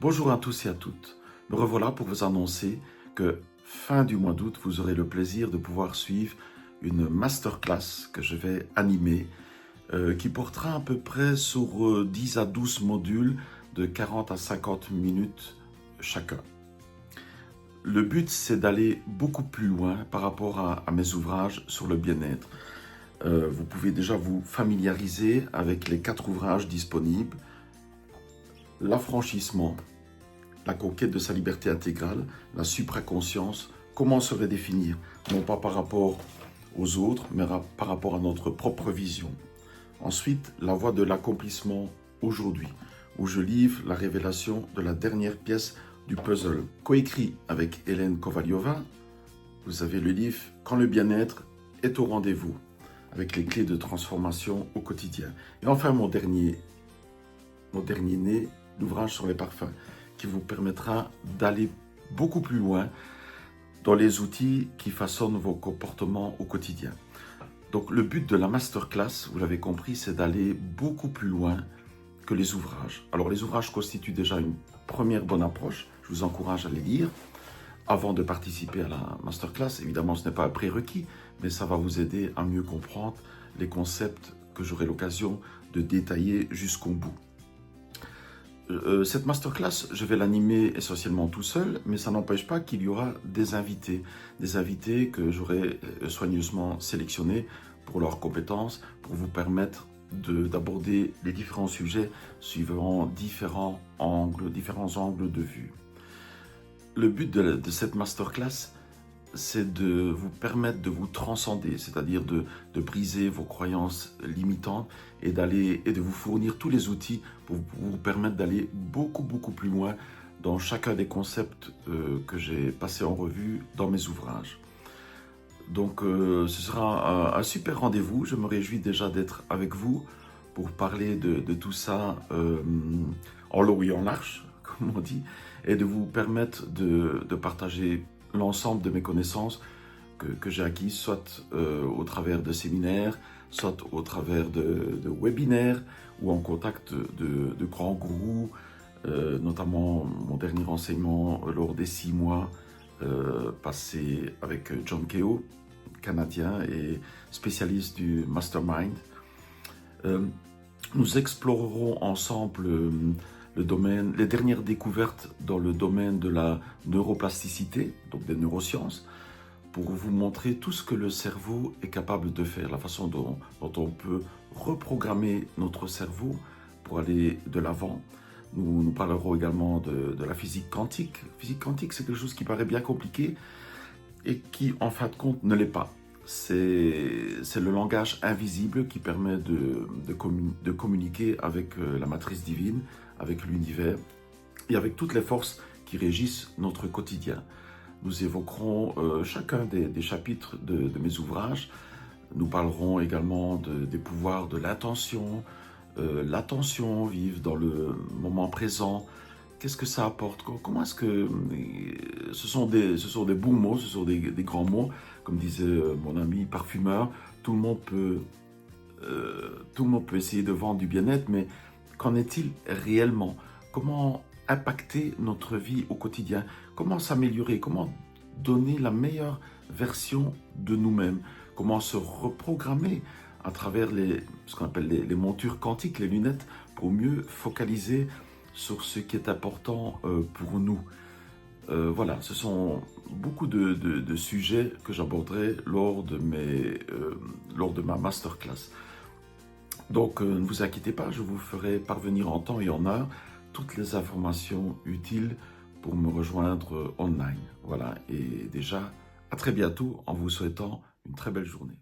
Bonjour à tous et à toutes. Me revoilà pour vous annoncer que fin du mois d'août, vous aurez le plaisir de pouvoir suivre une masterclass que je vais animer qui portera à peu près sur 10 à 12 modules de 40 à 50 minutes chacun. Le but, c'est d'aller beaucoup plus loin par rapport à mes ouvrages sur le bien-être. Vous pouvez déjà vous familiariser avec les 4 ouvrages disponibles. L'affranchissement, la conquête de sa liberté intégrale, la supraconscience, comment se redéfinir, non pas par rapport aux autres, mais par rapport à notre propre vision. Ensuite, la voie de l'accomplissement aujourd'hui, où je livre la révélation de la dernière pièce du puzzle. Coécrit avec Hélène Kovaliova, vous avez le livre « Quand le bien-être est au rendez-vous », avec les clés de transformation au quotidien. Et enfin, mon dernier né, l'ouvrage sur les parfums, qui vous permettra d'aller beaucoup plus loin dans les outils qui façonnent vos comportements au quotidien. Donc le but de la masterclass, vous l'avez compris, c'est d'aller beaucoup plus loin que les ouvrages. Alors les ouvrages constituent déjà une première bonne approche, je vous encourage à les lire avant de participer à la masterclass. Évidemment, ce n'est pas un prérequis, mais ça va vous aider à mieux comprendre les concepts que j'aurai l'occasion de détailler jusqu'au bout. Cette masterclass, je vais l'animer essentiellement tout seul, mais ça n'empêche pas qu'il y aura des invités que j'aurai soigneusement sélectionnés pour leurs compétences, pour vous permettre d'aborder les différents sujets suivant différents angles de vue. Le but de cette masterclass, c'est de vous permettre de vous transcender, c'est-à-dire de briser vos croyances limitantes et de vous fournir tous les outils pour vous permettre d'aller beaucoup plus loin dans chacun des concepts que j'ai passés en revue dans mes ouvrages. Donc ce sera un super rendez-vous, je me réjouis déjà d'être avec vous pour parler de tout ça en long et en large, comme on dit, et de vous permettre de partager l'ensemble de mes connaissances que j'ai acquises, soit au travers de séminaires, soit au travers de webinaires ou en contact de grands gourous, notamment mon dernier enseignement lors des 6 mois passés avec John Keogh, canadien et spécialiste du mastermind. Nous explorerons ensemble les dernières découvertes dans le domaine de la neuroplasticité, donc des neurosciences, pour vous montrer tout ce que le cerveau est capable de faire, la façon dont on peut reprogrammer notre cerveau pour aller de l'avant. Nous parlerons également de la physique quantique. La physique quantique, c'est quelque chose qui paraît bien compliqué et qui, en fin de compte, ne l'est pas. C'est le langage invisible qui permet de communiquer avec la matrice divine, avec l'univers et avec toutes les forces qui régissent notre quotidien. Nous évoquerons chacun des chapitres de mes ouvrages. Nous parlerons également des pouvoirs de l'intention, l'attention, vivre dans le moment présent. Qu'est-ce que ça apporte? Comment est-ce que ce sont des bons mots, ce sont des grands mots, comme disait mon ami parfumeur. Tout le monde peut essayer de vendre du bien-être, mais qu'en est-il réellement? Comment impacter notre vie au quotidien? Comment s'améliorer? Comment donner la meilleure version de nous-mêmes? Comment se reprogrammer à travers ce qu'on appelle les montures quantiques, les lunettes, pour mieux focaliser sur ce qui est important pour nous? Voilà, ce sont beaucoup de sujets que j'aborderai lors de ma masterclass. Donc ne vous inquiétez pas, je vous ferai parvenir en temps et en heure toutes les informations utiles pour me rejoindre online. Voilà, et déjà, à très bientôt en vous souhaitant une très belle journée.